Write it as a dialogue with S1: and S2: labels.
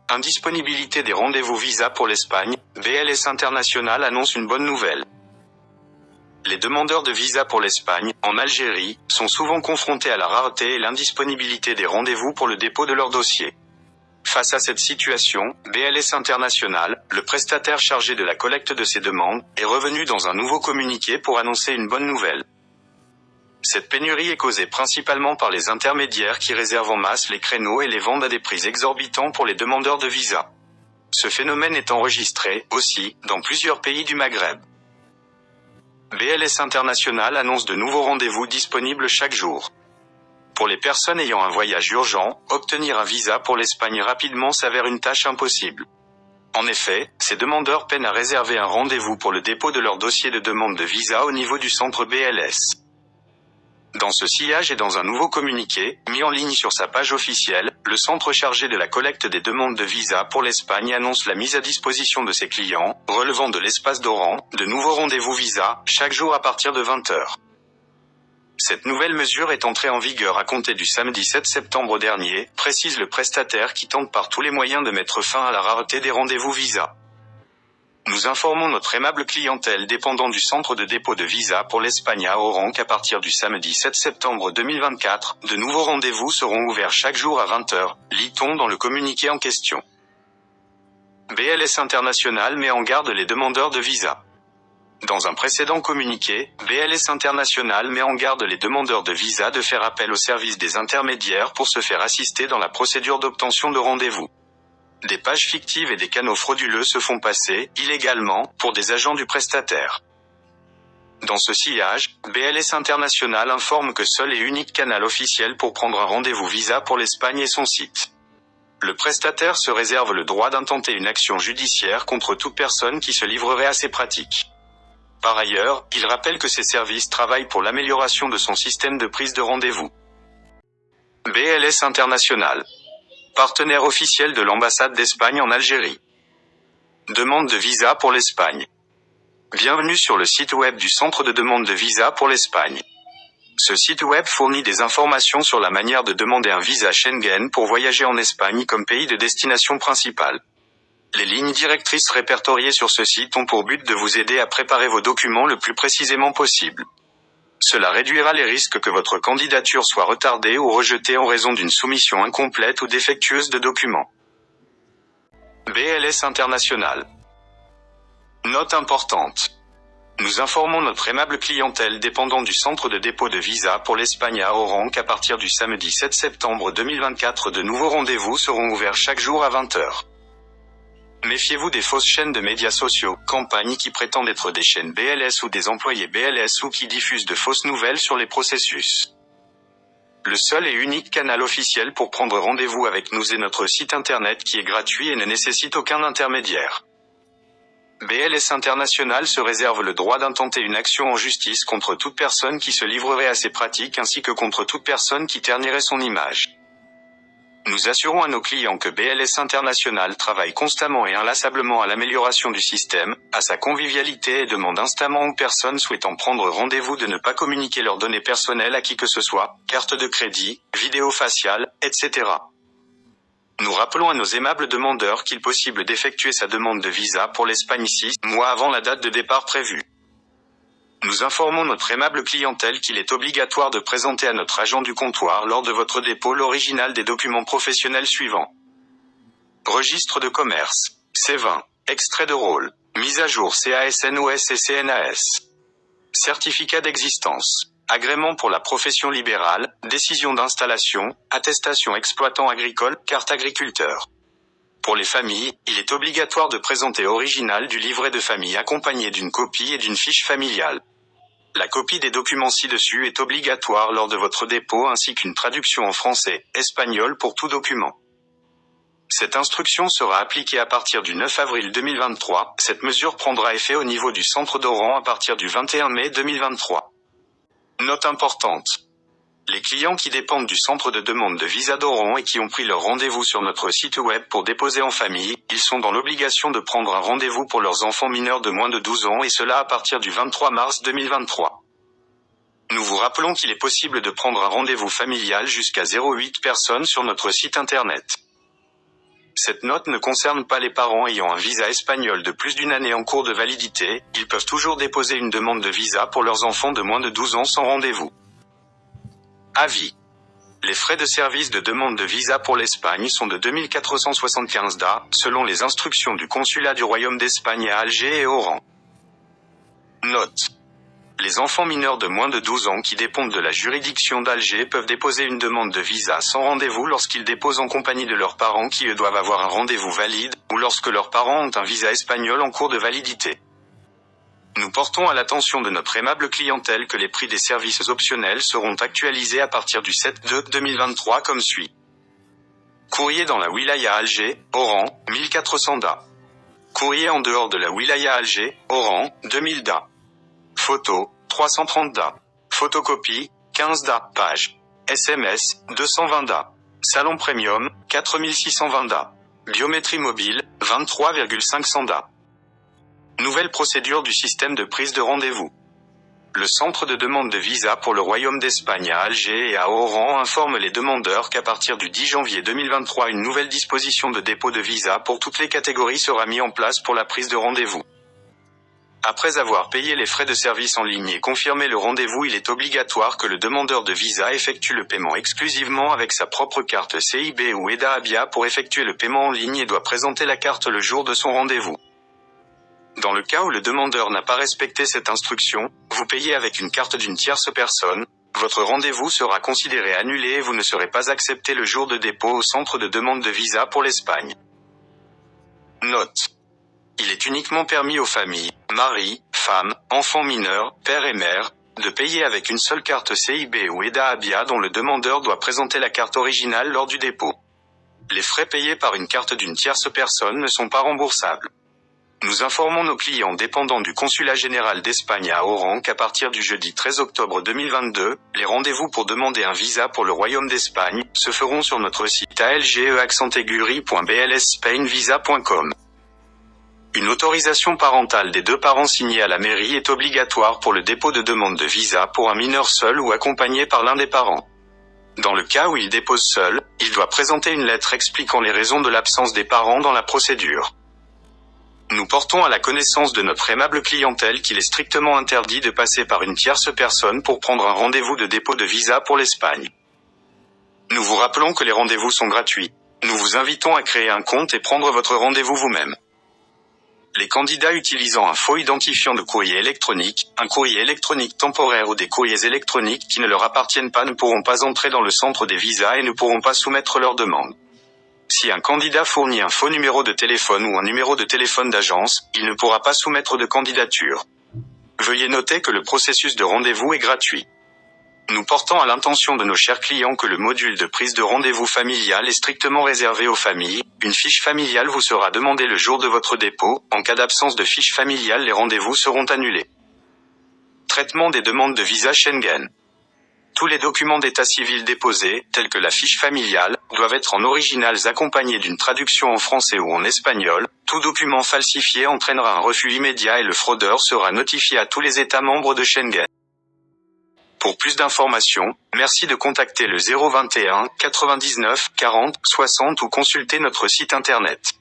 S1: Indisponibilité des rendez-vous visa pour l'Espagne, BLS International annonce une bonne nouvelle. Les demandeurs de visa pour l'Espagne, en Algérie, sont souvent confrontés à la rareté et l'indisponibilité des rendez-vous pour le dépôt de leur dossier. Face à cette situation, BLS International, le prestataire chargé de la collecte de ces demandes, est revenu dans un nouveau communiqué pour annoncer une bonne nouvelle. Cette pénurie est causée principalement par les intermédiaires qui réservent en masse les créneaux et les vendent à des prix exorbitants pour les demandeurs de visa. Ce phénomène est enregistré, aussi, dans plusieurs pays du Maghreb. BLS International annonce de nouveaux rendez-vous disponibles chaque jour. Pour les personnes ayant un voyage urgent, obtenir un visa pour l'Espagne rapidement s'avère une tâche impossible. En effet, ces demandeurs peinent à réserver un rendez-vous pour le dépôt de leur dossier de demande de visa au niveau du centre BLS. Dans ce sillage et dans un nouveau communiqué, mis en ligne sur sa page officielle, le centre chargé de la collecte des demandes de visa pour l'Espagne annonce la mise à disposition de ses clients, relevant de l'espace d'Oran, de nouveaux rendez-vous visa, chaque jour à partir de 20 h. Cette nouvelle mesure est entrée en vigueur à compter du samedi 7 septembre dernier, précise le prestataire qui tente par tous les moyens de mettre fin à la rareté des rendez-vous visa. Nous informons notre aimable clientèle dépendant du centre de dépôt de visa pour l'Espagne à Oran qu'à partir du samedi 7 septembre 2024, de nouveaux rendez-vous seront ouverts chaque jour à 20 h, lit-on dans le communiqué en question. BLS International met en garde les demandeurs de visa. Dans un précédent communiqué, BLS International met en garde les demandeurs de visa de faire appel au service des intermédiaires pour se faire assister dans la procédure d'obtention de rendez-vous. Des pages fictives et des canaux frauduleux se font passer, illégalement, pour des agents du prestataire. Dans ce sillage, BLS International informe que seul et unique canal officiel pour prendre un rendez-vous visa pour l'Espagne est son site. Le prestataire se réserve le droit d'intenter une action judiciaire contre toute personne qui se livrerait à ces pratiques. Par ailleurs, il rappelle que ses services travaillent pour l'amélioration de son système de prise de rendez-vous. BLS International. Partenaire officiel de l'ambassade d'Espagne en Algérie. Demande de visa pour l'Espagne. Bienvenue sur le site web du Centre de demande de visa pour l'Espagne. Ce site web fournit des informations sur la manière de demander un visa Schengen pour voyager en Espagne comme pays de destination principale. Les lignes directrices répertoriées sur ce site ont pour but de vous aider à préparer vos documents le plus précisément possible. Cela réduira les risques que votre candidature soit retardée ou rejetée en raison d'une soumission incomplète ou défectueuse de documents. BLS International. Note importante. Nous informons notre aimable clientèle dépendant du centre de dépôt de visa pour l'Espagne à Oran qu'à partir du samedi 7 septembre 2024 de nouveaux rendez-vous seront ouverts chaque jour à 20 h. Méfiez-vous des fausses chaînes de médias sociaux, campagnes qui prétendent être des chaînes BLS ou des employés BLS ou qui diffusent de fausses nouvelles sur les processus. Le seul et unique canal officiel pour prendre rendez-vous avec nous est notre site internet qui est gratuit et ne nécessite aucun intermédiaire. BLS International se réserve le droit d'intenter une action en justice contre toute personne qui se livrerait à ces pratiques ainsi que contre toute personne qui ternirait son image. Nous assurons à nos clients que BLS International travaille constamment et inlassablement à l'amélioration du système, à sa convivialité et demande instamment aux personnes souhaitant prendre rendez-vous de ne pas communiquer leurs données personnelles à qui que ce soit, carte de crédit, vidéo faciale, etc. Nous rappelons à nos aimables demandeurs qu'il est possible d'effectuer sa demande de visa pour l'Espagne 6 mois avant la date de départ prévue. Nous informons notre aimable clientèle qu'il est obligatoire de présenter à notre agent du comptoir lors de votre dépôt l'original des documents professionnels suivants. Registre de commerce, C20, extrait de rôle, mise à jour CASNOS et CNAS. Certificat d'existence, agrément pour la profession libérale, décision d'installation, attestation exploitant agricole, carte agriculteur. Pour les familles, il est obligatoire de présenter original du livret de famille accompagné d'une copie et d'une fiche familiale. La copie des documents ci-dessus est obligatoire lors de votre dépôt ainsi qu'une traduction en français, espagnol pour tout document. Cette instruction sera appliquée à partir du 9 avril 2023, cette mesure prendra effet au niveau du centre d'Oran à partir du 21 mai 2023. Note importante. Les clients qui dépendent du centre de demande de visa d'Oran et qui ont pris leur rendez-vous sur notre site web pour déposer en famille, ils sont dans l'obligation de prendre un rendez-vous pour leurs enfants mineurs de moins de 12 ans et cela à partir du 23 mars 2023. Nous vous rappelons qu'il est possible de prendre un rendez-vous familial jusqu'à 0,8 personnes sur notre site internet. Cette note ne concerne pas les parents ayant un visa espagnol de plus d'une année en cours de validité, ils peuvent toujours déposer une demande de visa pour leurs enfants de moins de 12 ans sans rendez-vous. Avis. Les frais de service de demande de visa pour l'Espagne sont de 2475 DA, selon les instructions du consulat du Royaume d'Espagne à Alger et Oran. Note. Les enfants mineurs de moins de 12 ans qui dépendent de la juridiction d'Alger peuvent déposer une demande de visa sans rendez-vous lorsqu'ils déposent en compagnie de leurs parents qui eux doivent avoir un rendez-vous valide, ou lorsque leurs parents ont un visa espagnol en cours de validité. Nous portons à l'attention de notre aimable clientèle que les prix des services optionnels seront actualisés à partir du 7/2/2023 comme suit. Courrier dans la wilaya Alger, Oran, 1400 DA. Courrier en dehors de la wilaya Alger, Oran, 2000 DA. Photo, 330 DA. Photocopie, 15 DA. Page. SMS, 220 DA. Salon Premium, 4620 DA. Biométrie mobile, 23,500 DA. Nouvelle procédure du système de prise de rendez-vous. Le centre de demande de visa pour le Royaume d'Espagne à Alger et à Oran informe les demandeurs qu'à partir du 10 janvier 2023 une nouvelle disposition de dépôt de visa pour toutes les catégories sera mise en place pour la prise de rendez-vous. Après avoir payé les frais de service en ligne et confirmé le rendez-vous, il est obligatoire que le demandeur de visa effectue le paiement exclusivement avec sa propre carte CIB ou EDA Abia pour effectuer le paiement en ligne et doit présenter la carte le jour de son rendez-vous. Dans le cas où le demandeur n'a pas respecté cette instruction, vous payez avec une carte d'une tierce personne, votre rendez-vous sera considéré annulé et vous ne serez pas accepté le jour de dépôt au centre de demande de visa pour l'Espagne. Note. Il est uniquement permis aux familles, mari, femme, enfants mineurs, père et mère, de payer avec une seule carte CIB ou EDA Abia dont le demandeur doit présenter la carte originale lors du dépôt. Les frais payés par une carte d'une tierce personne ne sont pas remboursables. Nous informons nos clients dépendants du Consulat général d'Espagne à Oran qu'à partir du jeudi 13 octobre 2022, les rendez-vous pour demander un visa pour le Royaume d'Espagne se feront sur notre site alge-spainvisa.com. Une autorisation parentale des deux parents signée à la mairie est obligatoire pour le dépôt de demande de visa pour un mineur seul ou accompagné par l'un des parents. Dans le cas où il dépose seul, il doit présenter une lettre expliquant les raisons de l'absence des parents dans la procédure. Nous portons à la connaissance de notre aimable clientèle qu'il est strictement interdit de passer par une tierce personne pour prendre un rendez-vous de dépôt de visa pour l'Espagne. Nous vous rappelons que les rendez-vous sont gratuits. Nous vous invitons à créer un compte et prendre votre rendez-vous vous-même. Les candidats utilisant un faux identifiant de courrier électronique, un courrier électronique temporaire ou des courriers électroniques qui ne leur appartiennent pas ne pourront pas entrer dans le centre des visas et ne pourront pas soumettre leur demande. Si un candidat fournit un faux numéro de téléphone ou un numéro de téléphone d'agence, il ne pourra pas soumettre de candidature. Veuillez noter que le processus de rendez-vous est gratuit. Nous portons à l'intention de nos chers clients que le module de prise de rendez-vous familial est strictement réservé aux familles. Une fiche familiale vous sera demandée le jour de votre dépôt. En cas d'absence de fiche familiale, les rendez-vous seront annulés. Traitement des demandes de visa Schengen. Tous les documents d'état civil déposés, tels que la fiche familiale, doivent être en originals accompagnés d'une traduction en français ou en espagnol. Tout document falsifié entraînera un refus immédiat et le fraudeur sera notifié à tous les États membres de Schengen. Pour plus d'informations, merci de contacter le 021 99 40 60 ou consulter notre site internet.